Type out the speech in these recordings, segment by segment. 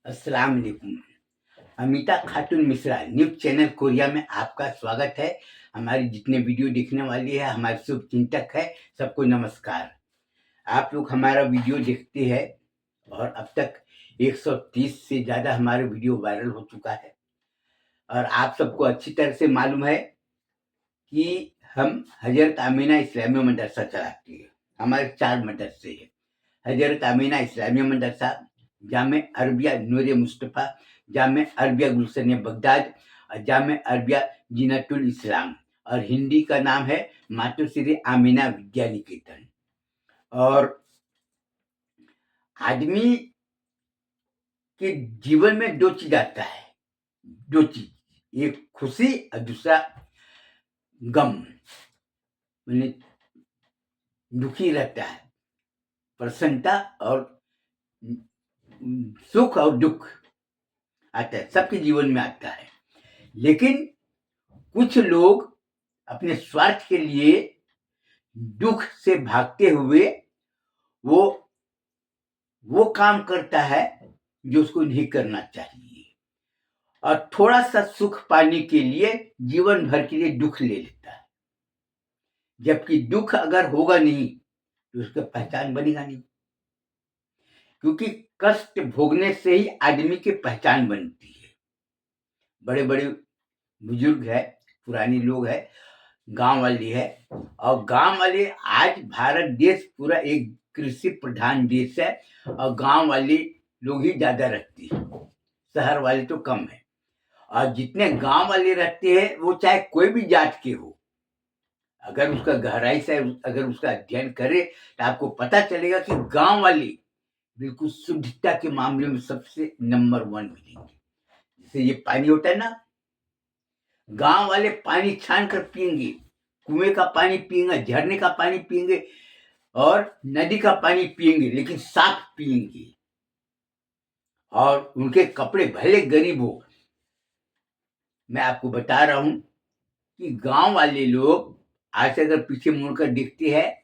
अस्सलाम वालेकुम। अमिता खातून Mishra news channel Korea में आपका स्वागत है। हमारी जितने वीडियो देखने वाली है, हमारे शुभचिंतक है, सबको नमस्कार। आप लोग हमारा वीडियो देखते हैं और अब तक 130 से ज़्यादा हमारे वीडियो वायरल हो चुका है और आप सबको अच्छी तरह से मालूम है कि हम हज़रत आमीना इस्लामिया मदरसा चलाते हैं। हमारे 4 मदरसे हैं। हज़रत आमीना इस्लामिया मदरसा, जामे अरबिया नूर मुस्तफ़ा, जामे अरबिया गुलशन बगदाद और जामे अरबिया जीनतुल इस्लाम, और हिंदी का नाम है मातोश्री आमीना विद्या निकेतन। और आदमी के जीवन में 2 चीज़ आता है, 2 चीज़, एक खुशी और दूसरा गम। माने दुखी रहता है, प्रसन्नता और सुख और दुख आता है, सबके जीवन में आता है। लेकिन कुछ लोग अपने स्वार्थ के लिए दुख से भागते हुए वो काम करता है जो उसको नहीं करना चाहिए, और थोड़ा सा सुख पाने के लिए जीवन भर के लिए दुख ले लेता है। जबकि दुख अगर होगा नहीं तो उसका पहचान बनेगा नहीं, क्योंकि कष्ट भोगने से ही आदमी की पहचान बनती है। बड़े बड़े बुजुर्ग है, पुराने लोग है, गांव वाले है, और गांव वाले, आज भारत देश पूरा एक कृषि प्रधान देश है और गांव वाले लोग ही ज्यादा रहते हैं, शहर वाले तो कम है। और जितने गांव वाले रहते हैं वो चाहे कोई भी जात के हो, अगर उसका गहराई से अगर उसका अध्ययन करे तो आपको पता चलेगा कि गांव वाले बिल्कुल शुद्धता के मामले में सबसे नंबर 1 मिलेंगे। जैसे ये पानी होता है ना, गांव वाले पानी छान कर पिएंगे, कुएं का पानी पिएंगे, झरने का पानी पिएंगे और नदी का पानी पिएंगे, लेकिन साफ पिएंगे। और उनके कपड़े भले गरीब हो, मैं आपको बता रहा हूं कि गांव वाले लोग आज अगर पीछे मुड़कर देखते हैं,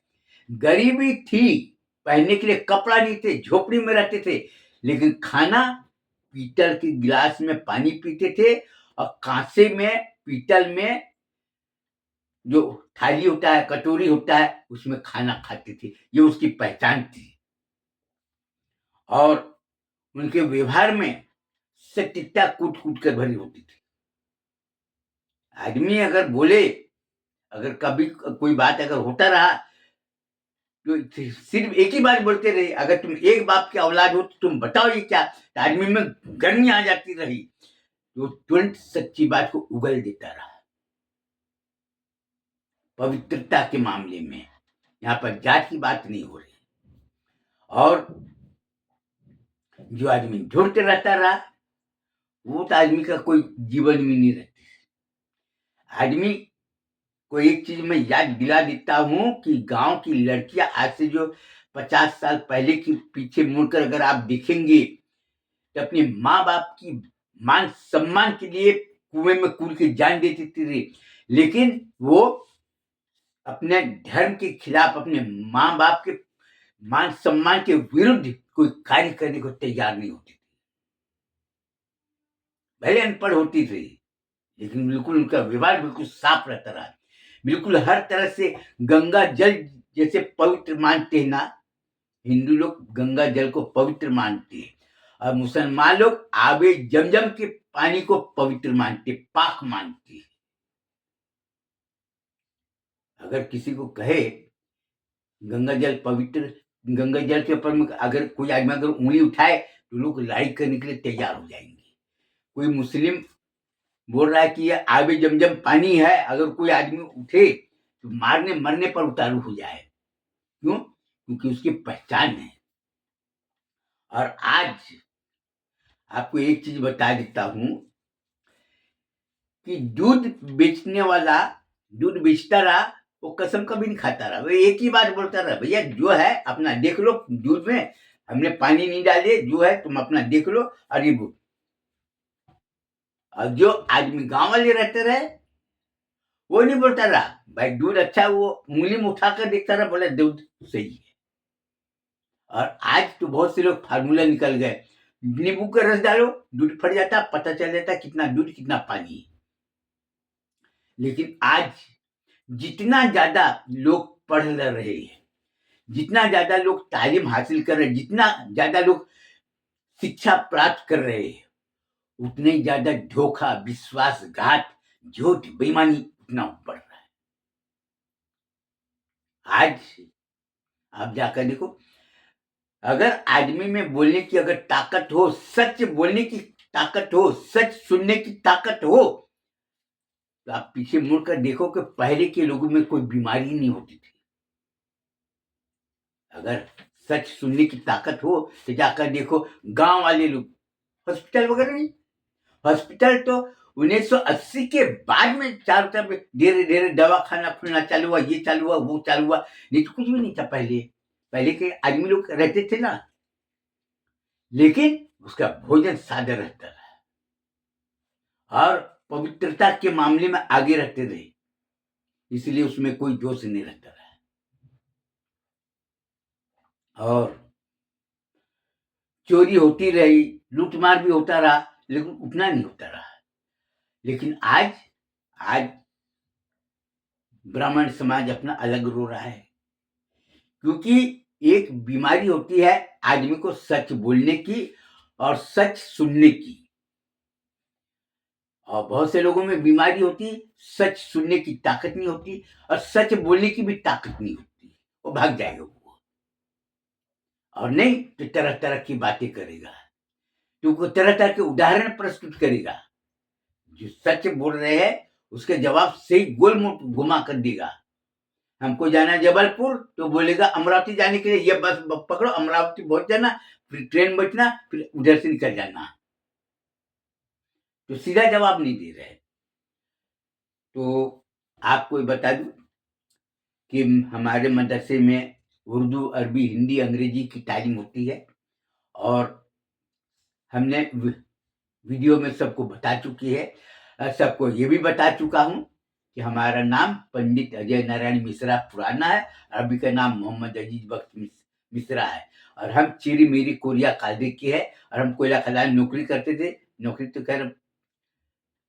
गरीबी थी, पहनने के लिए कपड़ा नहीं थे, झोपड़ी में रहते थे, लेकिन खाना पीतल के गिलास में पानी पीते थे और कांसे में, पीतल में जो थाली होता है, कटोरी होता है, उसमें खाना खाते थे। ये उसकी पहचान थी। और उनके व्यवहार में सत्यता कूट कूट कर भरी होती थी। आदमी अगर बोले, अगर कभी कोई बात अगर होता रहा तो सिर्फ एक ही बात बोलते रहे, अगर तुम एक बाप के औलाद हो तो तुम बताओ ये क्या, तो आदमी में गर्मी आ जाती रही, तो तुरंत सच्ची बात को उगल देता रहा। पवित्रता के मामले में यहाँ पर जात की बात नहीं हो रही। और जो आदमी झूठ रहता रहा, वो तो आदमी का कोई जीवन में नहीं रहती। आदमी को एक चीज मैं याद दिला देता हूं कि गांव की लड़कियां आज से जो 50 साल पहले की पीछे मुड़कर अगर आप देखेंगे तो अपने माँ बाप की मान सम्मान के लिए कुएं में कूद के जान देती थी, लेकिन वो अपने धर्म के खिलाफ, अपने माँ बाप के मान सम्मान के विरुद्ध कोई कार्य करने को तैयार नहीं होती थी। भले अनपढ़ होती थी, लेकिन बिल्कुल उनका व्यवहार बिल्कुल साफ रहता रहा। बिल्कुल हर तरह से गंगा जल जैसे पवित्र मानते हैं ना, हिंदू लोग गंगा जल को पवित्र मानते हैं, और मुसलमान लोग आबे जमजम के पानी को पवित्र मानते, पाक मानते हैं। अगर किसी को कहे गंगा जल पवित्र, गंगा जल के ऊपर में अगर कोई आदमी अगर उंगली उठाए तो लोग लड़ाई करने के लिए तैयार हो जाएंगे। कोई मुस्लिम बोल रहा है कि ये आबे जमजम पानी है, अगर कोई आदमी उठे तो मारने मरने पर उतारू हो जाए। क्यों? क्योंकि उसकी पहचान है। और आज आपको एक चीज बता देता हूं कि दूध बेचने वाला दूध बेचता रहा, वो कसम कभी नहीं खाता रहा, वो एक ही बात बोलता रहा, भैया जो है अपना देख लो, दूध में हमने पानी नहीं डाले, जो है तुम अपना देख लो। और ये और जो आदमी गांव वाले रहते रहे वो नहीं बोलता रहा, भाई दूध अच्छा, वो उंगली में उठाकर देखता रहा, बोला दूध सही है। और आज तो बहुत से लोग फार्मूला निकल गए, नींबू का रस डालो, दूध फट जाता, पता चल जाता कितना दूध कितना पानी है। लेकिन आज जितना ज्यादा लोग पढ़ रहे हैं, जितना ज्यादा लोग तालीम हासिल कर रहे हैं, जितना ज्यादा लोग शिक्षा प्राप्त कर रहे हैं, उतने ही ज्यादा धोखा, विश्वासघात, झूठ, बेईमानी उतना बढ़ रहा है। आज आप जाकर देखो, अगर आदमी में बोलने की अगर ताकत हो, सच बोलने की ताकत हो, सच सुनने की ताकत हो, तो आप पीछे मुड़कर देखो कि पहले के लोगों में कोई बीमारी नहीं होती थी। अगर सच सुनने की ताकत हो तो जाकर देखो, गांव वाले लोग, हॉस्पिटल वगैरह नहीं, हॉस्पिटल तो 1980 के बाद में चारों तरफ धीरे धीरे दवा खाना खुलना चालू हुआ, ये चालू हुआ, वो चालू हुआ, नहीं तो कुछ भी नहीं था पहले। पहले के आदमी लोग रहते थे ना, लेकिन उसका भोजन सादा रहता था और पवित्रता के मामले में आगे रहते रहे, इसलिए उसमें कोई दोष नहीं रहता रहा। और चोरी होती रही, लूटमार भी होता रहा, लेकिन उतना नहीं होता रहा। लेकिन आज आज ब्राह्मण समाज अपना अलग रो रहा है, क्योंकि एक बीमारी होती है आदमी को सच बोलने की और सच सुनने की, और बहुत से लोगों में बीमारी होती, सच सुनने की ताकत नहीं होती और सच बोलने की भी ताकत नहीं होती, वो भाग जाएगा वो, और नहीं तो तरह तरह की बातें करेगा, तो तरह तरह के उदाहरण प्रस्तुत करेगा। जो सच बोल रहे हैं उसके जवाब सही गोल घुमा कर देगा। हमको जाना है जबलपुर, तो बोलेगा अमरावती जाने के लिए ये बस पकड़ो, अमरावती पहुंच जाना, फिर ट्रेन बैठना, फिर उधर से निकल जाना। तो सीधा जवाब नहीं दे रहे। तो आपको बता दूं कि हमारे मदरसे में उर्दू, अरबी, हिंदी, अंग्रेजी की तालीम होती है, और हमने वीडियो में सबको बता चुकी है, सबको ये भी बता चुका हूं कि हमारा नाम पंडित अजय नारायण मिश्रा पुराना है, अरबी का नाम मोहम्मद अजीज बख्श मिश्रा है, और हम चिरी मेरी कोरिया कायदे की है, और हम कोयला खदान नौकरी करते थे, नौकरी तो खैर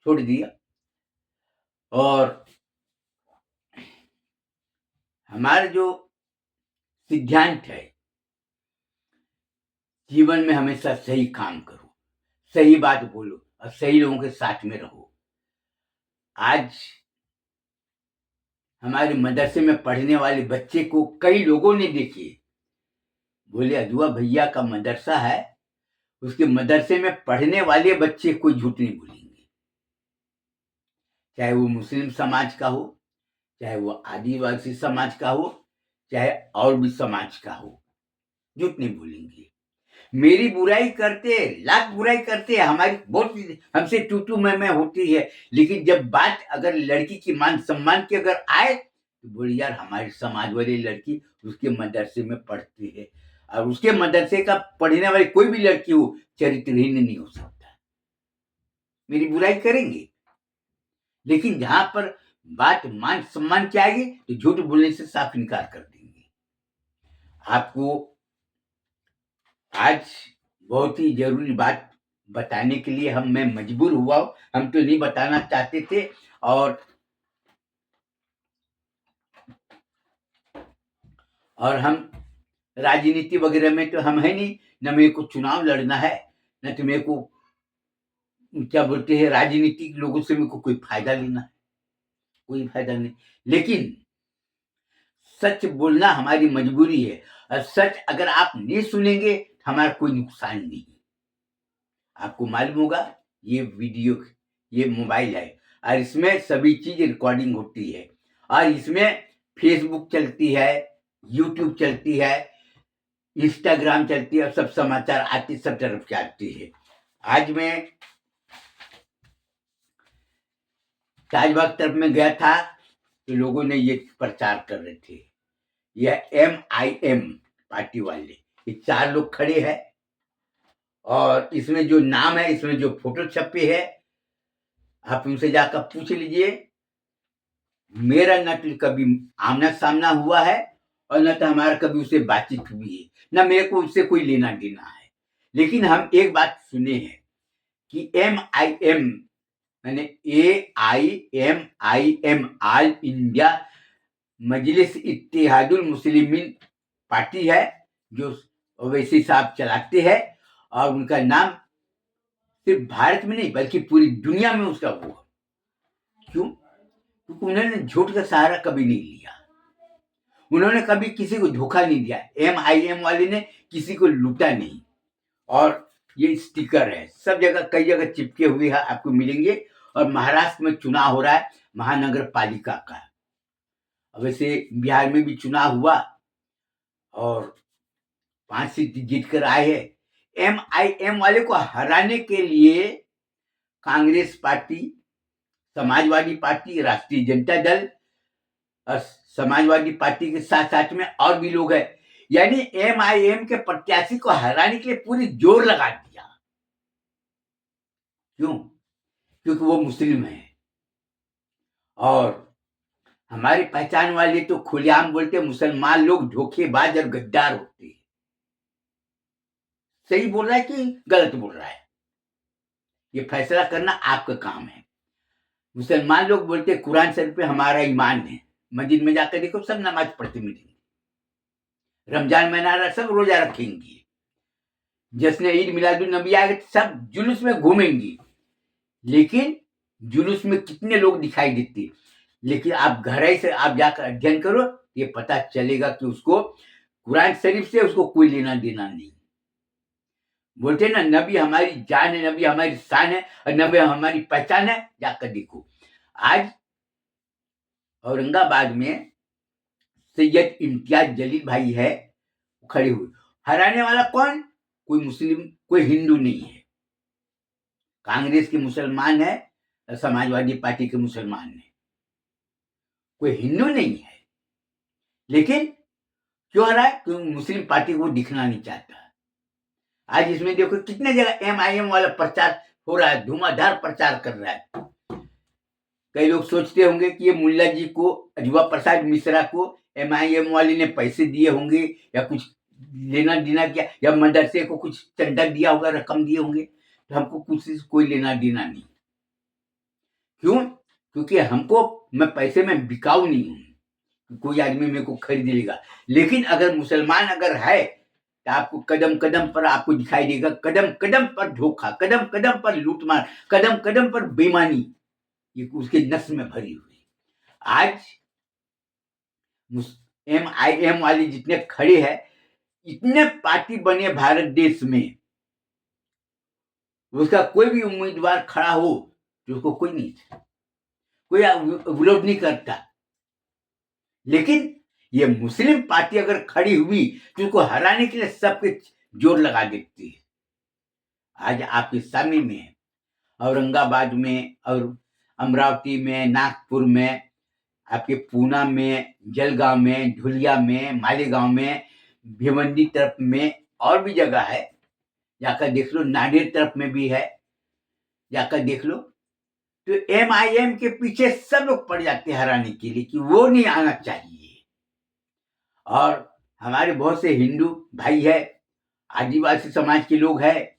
छोड़ दिया। और हमारा जो सिद्धांत है, जीवन में हमेशा सही काम करो, सही बात बोलो और सही लोगों के साथ में रहो। आज हमारे मदरसे में पढ़ने वाले बच्चे को कई लोगों ने देखी, बोले अदुआ भैया का मदरसा है, उसके मदरसे में पढ़ने वाले बच्चे कोई झूठ नहीं बोलेंगे, चाहे वो मुस्लिम समाज का हो, चाहे वो आदिवासी समाज का हो, चाहे और भी समाज का हो, झूठ नहीं बोलेंगे। मेरी बुराई करते, लाख बुराई करते, हमारी बहुत हमसे टू मैं होती है, लेकिन जब बात अगर लड़की की मान सम्मान की अगर आए, तो बोले यार हमारे समाज वाली लड़की उसके मदरसे में पढ़ती है, और उसके मदरसे का पढ़ने वाली कोई भी लड़की हो चरित्रहीन नहीं हो सकता। मेरी बुराई करेंगे, लेकिन जहां पर बात मान सम्मान की आएगी तो झूठ बोलने से साफ इनकार कर देंगे। आपको आज बहुत ही जरूरी बात बताने के लिए मैं मजबूर हुआ हूं, हम तो नहीं बताना चाहते थे, और हम राजनीति वगैरह में तो हम है नहीं, न मेरे को चुनाव लड़ना है, न तो मेरे को क्या बोलते हैं राजनीतिक लोगों से मेरे को कोई फायदा लेना है, कोई फायदा नहीं। लेकिन सच बोलना हमारी मजबूरी है, और सच अगर आप नहीं सुनेंगे हमारा कोई नुकसान नहीं। आपको मालूम होगा ये वीडियो, ये मोबाइल है, और इसमें सभी चीज रिकॉर्डिंग होती है, और इसमें फेसबुक चलती है, यूट्यूब चलती है, इंस्टाग्राम चलती है, और सब समाचार आते सब तरफ के आती है। आज मैं ताजबाग तरफ में गया था, तो लोगों ने ये प्रचार कर रहे थे, यह MIM पार्टी वाले, ये 4 लोग खड़े हैं, और इसमें जो नाम है, इसमें जो फोटो छपे है, आप उनसे जाकर पूछ लीजिए। मेरा न तो कभी आमना सामना हुआ है, और न तो हमारा कभी उससे बातचीत हुई है, न मेरे को उससे कोई लेना देना है, लेकिन हम एक बात सुने हैं कि MIM यानी AIMIM ऑल इंडिया मजलिस इत्तेहादुल मुस्लिमीन पार्टी है, जो ओवैसी साहब चलाते हैं, और उनका नाम सिर्फ भारत में नहीं बल्कि पूरी दुनिया में उसका वो है। क्यों? क्योंकि उन्होंने झूठ का सहारा कभी नहीं लिया, उन्होंने कभी किसी को धोखा नहीं दिया। MIM वाले ने किसी को लूटा नहीं। और ये स्टिकर है, सब जगह कई जगह चिपके हुए हैं, आपको मिलेंगे। और महाराष्ट्र में चुनाव हो रहा है महानगर पालिका का। वैसे बिहार में भी चुनाव हुआ और 5 सीट जीत कर आए हैं। MIM वाले को हराने के लिए कांग्रेस पार्टी, समाजवादी पार्टी, राष्ट्रीय जनता दल और समाजवादी पार्टी के साथ साथ में और भी लोग हैं, यानी MIM के प्रत्याशी को हराने के लिए पूरी जोर लगा दिया। क्यों? क्योंकि वो मुस्लिम है। और हमारी पहचान वाले तो खुलेआम बोलते मुसलमान लोग धोखेबाज और गद्दार होते हैं। सही बोल रहा है कि गलत बोल रहा है, ये फैसला करना आपका काम है। मुसलमान लोग बोलते कुरान शरीफ पे हमारा ईमान है, मस्जिद में जाकर देखो सब नमाज पढ़ते मिलेंगे, रमजान महीना रहा सब रोजा रखेंगे, जश्न ईद मिलादुन नबी आएगा सब जुलूस में घूमेंगी। लेकिन जुलूस में कितने लोग दिखाई देते, लेकिन आप घर से आप जाकर अध्ययन करो, ये पता चलेगा कि उसको कुरान शरीफ से उसको कोई लेना देना नहीं। बोलते ना नबी हमारी जान है, नबी हमारी शान है और नबी हमारी पहचान है, जाकर देखो। आज औरंगाबाद में सैयद इम्तियाज जलील भाई है, खड़े हुए। हराने वाला कौन? कोई मुस्लिम, कोई हिंदू नहीं है। कांग्रेस के मुसलमान है, समाजवादी पार्टी के मुसलमान है, कोई हिंदू नहीं है। लेकिन क्यों हरा है? क्योंकि मुस्लिम पार्टी को दिखना नहीं चाहता। आज इसमें देखो कितने जगह MIM वाला प्रचार हो रहा है, धुआंधार प्रचार कर रहा है। कई लोग सोचते होंगे कि ये मुल्ला जी को, अजूबा प्रसाद मिश्रा को MIM वाले ने पैसे दिए होंगे या कुछ लेना देना किया, या मदरसे को कुछ चंदा दिया होगा, रकम दिए होंगे, तो हमको कुछ कोई लेना देना नहीं। क्यों? क्योंकि हमको, मैं पैसे में बिकाऊ नहीं हूं, कोई आदमी मेरे को खरीद लेगा। लेकिन अगर मुसलमान अगर है तो आपको कदम कदम पर आपको दिखाई देगा, कदम कदम पर धोखा, कदम कदम पर लूटमार, कदम कदम पर बेईमानी, ये उसके नस में भरी हुई। आज MIM वाले जितने खड़े हैं, इतने पार्टी बने भारत देश में, उसका कोई भी उम्मीदवार खड़ा हो तो उसको कोई नहीं, कोई विरोध नहीं करता। लेकिन ये मुस्लिम पार्टी अगर खड़ी हुई तो उसको हराने के लिए सबके जोर लगा देती है। आज आपके सामने में है, औरंगाबाद में और अमरावती में, नागपुर में, आपके पूना में, जलगांव में, धुलिया में, मालेगांव में, भिवंडी तरफ में और भी जगह है, जाकर देख लो। नांदेड़ तरफ में भी है, जाकर देख लो। तो MIM के पीछे सब लोग पड़ जाते हैं हराने के लिए कि वो नहीं आना चाहिए। और हमारे बहुत से हिंदू भाई है, आदिवासी समाज के लोग हैं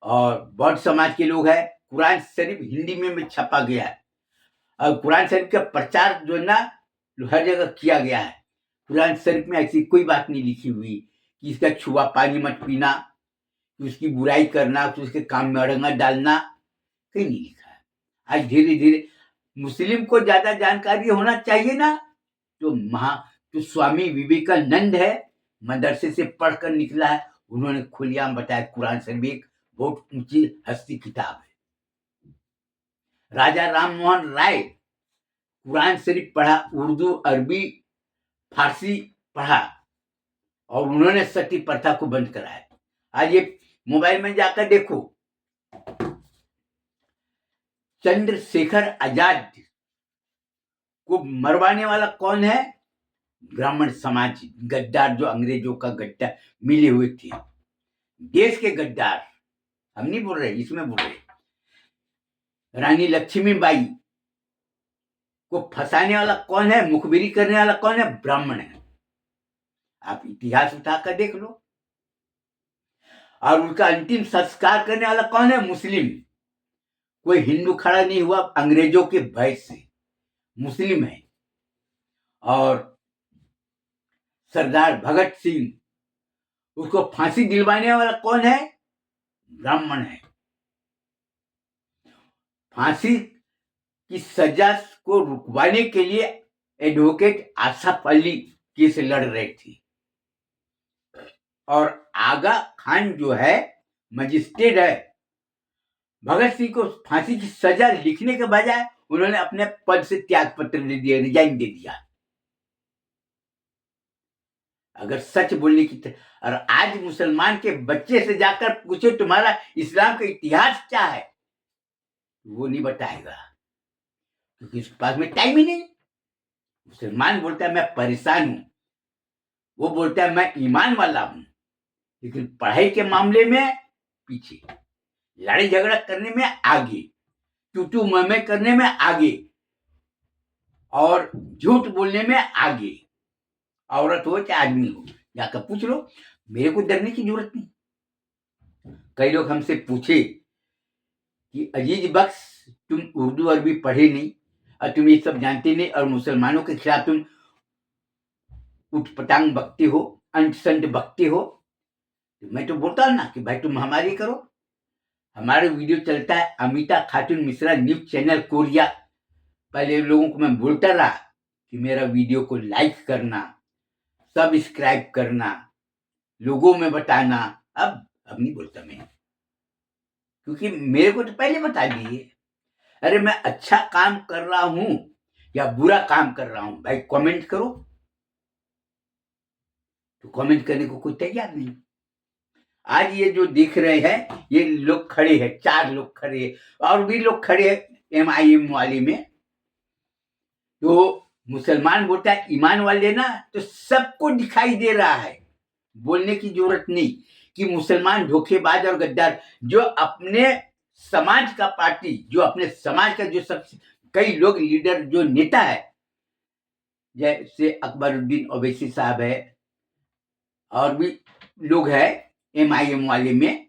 और बौद्ध समाज के लोग हैं। कुरान शरीफ हिंदी में छपा गया है और कुरान शरीफ का प्रचार जो है ना हर जगह किया गया है। कुरान शरीफ में ऐसी कोई बात नहीं लिखी हुई कि इसका छुआ पानी मत पीना, कि उसकी बुराई करना, कि उसके काम में अड़ंगा डालना, कहीं नहीं लिखा है। आज धीरे धीरे मुस्लिम को ज्यादा जानकारी होना चाहिए ना, तो स्वामी विवेकानंद है, मदरसे से पढ़कर निकला है, उन्होंने खुलेआम बताया कुरान शरीफ एक बहुत ऊंची हस्ती किताब है। राजा राम मोहन राय कुरान शरीफ पढ़ा, उर्दू, अरबी, फारसी पढ़ा और उन्होंने सती प्रथा को बंद कराया। आज ये मोबाइल में जाकर देखो, चंद्रशेखर आजाद को मरवाने वाला कौन है? ब्राह्मण समाज, गद्दार, जो अंग्रेजों का गद्दार मिले हुए थे, देश के गद्दार। हम नहीं बोल रहे, इसमें बोल रहे। रानी लक्ष्मीबाई को फंसाने वाला कौन है? मुखबिरी करने वाला कौन है? ब्राह्मण है। आप इतिहास उठाकर देख लो। और उनका अंतिम संस्कार करने वाला कौन है? मुस्लिम। कोई हिंदू खड़ा नहीं हुआ अंग्रेजों के भय से, मुस्लिम है। और सरदार भगत सिंह, उसको फांसी दिलवाने वाला कौन है? ब्राह्मण है। फांसी की सजा को रुकवाने के लिए एडवोकेट आसफ अली केस लड़ रही थी। और आगा खान जो है मजिस्ट्रेट है, भगत सिंह को फांसी की सजा लिखने के बजाय उन्होंने अपने पद से त्याग पत्र दे दिया, रिजाइन दे दिया। अगर सच बोलने की और आज मुसलमान के बच्चे से जाकर पूछो तुम्हारा इस्लाम का इतिहास क्या है, वो नहीं बताएगा, क्योंकि उसके पास में टाइम ही नहीं। मुसलमान बोलता है मैं परेशान हूं, वो बोलता है मैं ईमान वाला हूं, लेकिन पढ़ाई के मामले में पीछे, लड़ाई झगड़ा करने में आगे, टूटू ममे करने में आगे, और झूठ बोलने में आगे। औरत हो चाहे आदमी हो, जाकर पूछ लो, मेरे को डरने की जरूरत नहीं। कई लोग हमसे पूछे कि अजीज बख्श, तुम उर्दू अरबी पढ़े नहीं और तुम ये सब जानते नहीं, और मुसलमानों के खिलाफ तुम उठपटांग बकते हो, अंट संट बकते हो। तो मैं तो बोलता हूं ना कि भाई तुम हमारी करो। हमारे वीडियो चलता है अमिता खातून मिश्रा न्यूज चैनल कोरिया। पहले लोगों को मैं बोलता रहा कि मेरा वीडियो को लाइक करना, सब्सक्राइब करना, लोगों में बताना। अब नहीं बोलता मैं, क्योंकि मेरे को तो पहले बता दिए। अरे मैं अच्छा काम कर रहा हूं या बुरा काम कर रहा हूं, भाई कमेंट करो। तो कमेंट करने को कोई तैयार नहीं। आज ये जो दिख रहे हैं, ये लोग खड़े हैं, 4 लोग खड़े हैं, और भी लोग खड़े हैं MIM वाले में। तो मुसलमान बोलता है ईमान वाले ना, तो सबको दिखाई दे रहा है, बोलने की जरूरत नहीं कि मुसलमान धोखेबाज और गद्दार। जो अपने समाज का पार्टी, जो अपने समाज का जो सब कई लोग लीडर, जो नेता है, जैसे अकबरुद्दीन ओवैसी साहब है, और भी लोग हैं MIM वाले में,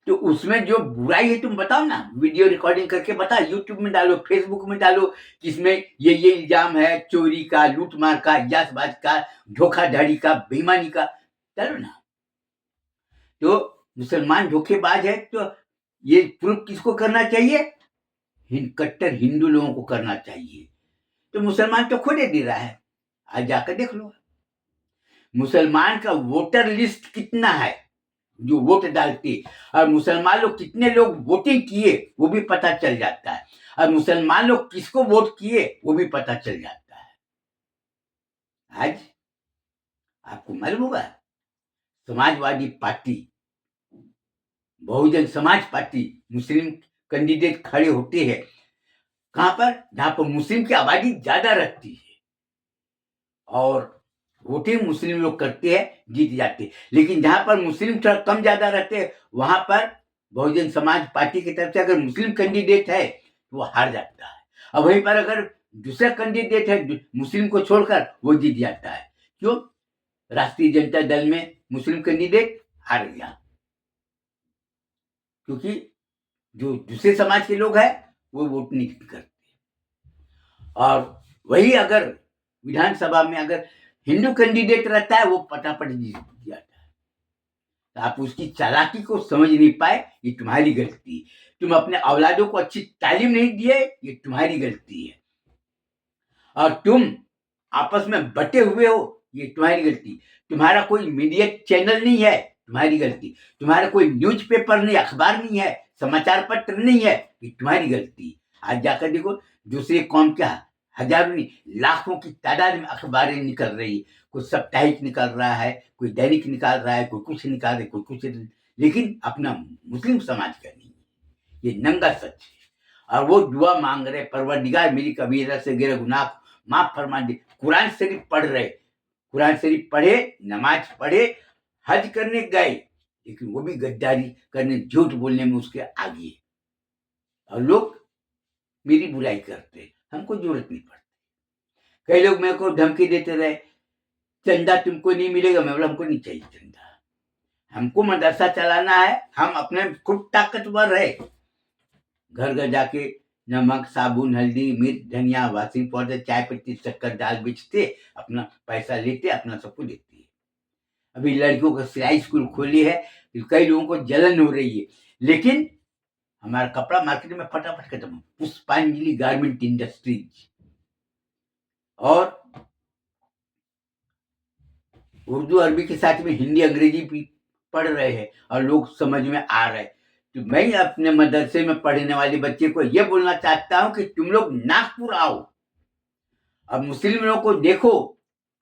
तो उसमें जो बुराई है तुम बताओ ना, वीडियो रिकॉर्डिंग करके बताओ, यूट्यूब में डालो, फेसबुक में डालो कि इसमें ये इल्जाम है, चोरी का, लूटमार का, इजाजबाज का, धोखाधड़ी का, बेईमानी का, डालो ना। तो मुसलमान धोखेबाज है, तो ये प्रूफ किसको करना चाहिए? कट्टर हिंदू लोगों को करना चाहिए। तो मुसलमान तो खुद ही दे रहा है, आज जाकर देख लो मुसलमान का वोटर लिस्ट कितना है, जो वोट डालते, और मुसलमान लोग कितने लोग वोटिंग किए वो भी पता चल जाता है, और मुसलमान लोग किसको वोट किए वो भी पता चल जाता है। आज आपको मालूम होगा, समाजवादी पार्टी, बहुजन समाज पार्टी, मुस्लिम कैंडिडेट खड़े होते हैं कहां पर? जहां पर मुस्लिम की आबादी ज्यादा रहती है, और वोटिंग मुस्लिम लोग करते हैं, जीत जाते हैं। लेकिन जहां पर मुस्लिम थोड़ा कम ज्यादा रहते हैं, वहां पर बहुजन समाज पार्टी की तरफ से अगर मुस्लिम कैंडिडेट है तो वो हार जाता है, और वहीं पर अगर दूसरा कैंडिडेट है मुस्लिम को छोड़कर, वो जीत जाता है। क्यों? राष्ट्रीय जनता दल में मुस्लिम कैंडिडेट हार गया, क्योंकि जो दूसरे समाज के लोग हैं वो वोट नहीं करते। और वही अगर विधानसभा में अगर हिंदू कैंडिडेट रहता है, वो फटाफट जीत जाता है। तो आप उसकी चालाकी को समझ नहीं पाए, ये तुम्हारी गलती है। तुम अपने औलादों को अच्छी तालीम नहीं दिए, ये तुम्हारी गलती है। और तुम आपस में बटे हुए हो, ये तुम्हारी गलती। तुम्हारा कोई मीडिया चैनल नहीं है, तुम्हारी गलती। तुम्हारा कोई न्यूज़पेपर नहीं, अखबार नहीं है, समाचार पत्र नहीं है, ये तुम्हारी गलती। आज जाकर देखो, दूसरे कौम के हजारों नहीं, लाखों की तादाद में अखबारें निकल रही, कोई साप्ताहिक निकल रहा है, कोई दैनिक निकाल रहा है, कोई कुछ निकाल रहा है, कोई कुछ, लेकिन अपना मुस्लिम समाज का नहीं। ये नंगा सच है। और वो दुआ मांग रहे, परवरदिगार मेरी कबीरा से गिरे गुनाह माफ फरमा दे। कुरान शरीफ पढ़ रहे, कुरान शरीफ पढ़े, नमाज पढ़े, हज करने गए, लेकिन वो भी गद्दारी करने, झूठ बोलने में उसके आगे। और लोग मेरी बुराई करते, हमको जरूरत नहीं पड़ती। कई लोग मेरे को धमकी देते रहे, चंदा तुमको नहीं मिलेगा। मैं बोला हमको नहीं चाहिए चंदा, हमको मदरसा चलाना है, हम अपने खूब ताकतवर है, घर घर जाके नमक, साबुन, हल्दी, मिर्च, धनिया, वाशिंग पाउडर, चाय पत्ती, शक्कर, दाल बेचते, अपना पैसा लेते, अपना सबको देते हैं। अभी लड़कियों का सिलाई स्कूल खोली है, कई लोगों को जलन हो रही है, लेकिन हमारा कपड़ा मार्केट में फटाफट खत्म। पुष्पांजलि गारमेंट इंडस्ट्रीज, और उर्दू अरबी के साथ में हिंदी अंग्रेजी भी पढ़ रहे हैं और लोग समझ में आ रहे हैं। तो मैं अपने मदरसे में पढ़ने वाले बच्चे को यह बोलना चाहता हूं कि तुम लोग नागपुर आओ, अब मुस्लिम लोगों को देखो,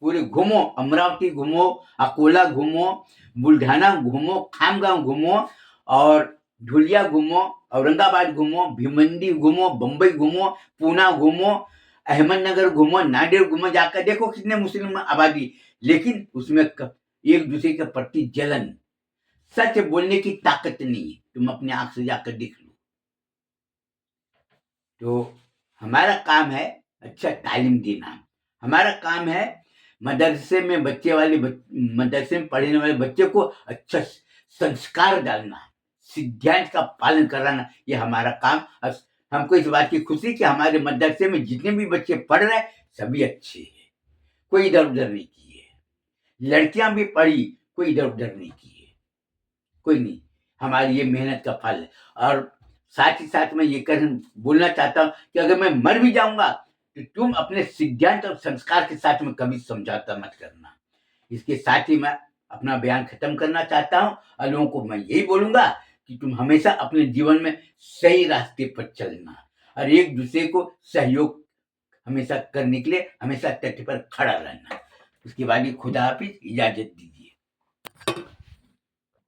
पूरे घूमो, अमरावती घूमो, अकोला घूमो, बुल्ढाना घूमो, खामगांव घूमो, और ढुलिया घूमो, औरंगाबाद घूमो, भिवंडी घूमो, बम्बई घूमो, पूना घूमो, अहमदनगर घूमो, नांदेड़ घूमो, जाकर देखो कितने मुस्लिम आबादी, लेकिन उसमें एक दूसरे के प्रति जलन, सच बोलने की ताकत नहीं है। तुम अपने आंख से जाकर देख लो। तो हमारा काम है अच्छा तालीम देना, हमारा काम है मदरसे में मदरसे में पढ़ने वाले बच्चे को अच्छा संस्कार डालना, सिद्धांत का पालन कराना, ये हमारा काम। हमको इस बात की खुशी कि हमारे मदरसे में जितने भी बच्चे पढ़ रहे हैं सभी अच्छे हैं, कोई इधर उधर नहीं किए, लड़कियां भी पढ़ी, कोई इधर उधर नहीं किए, कोई नहीं, हमारी ये मेहनत का फल है। और साथ ही साथ मैं ये बोलना चाहता हूं कि अगर मैं मर भी जाऊंगा तो तुम अपने सिद्धांत और संस्कार के साथ में कभी समझौता मत करना। इसके साथ ही मैं अपना बयान खत्म करना चाहता हूं, और लोगों को मैं यही बोलूंगा कि तुम हमेशा अपने जीवन में सही रास्ते पर चलना और एक दूसरे को सहयोग हमेशा करने के लिए हमेशा तट पर खड़ा रहना। उसके बाद खुदा हाफिज, इजाजत दीजिए।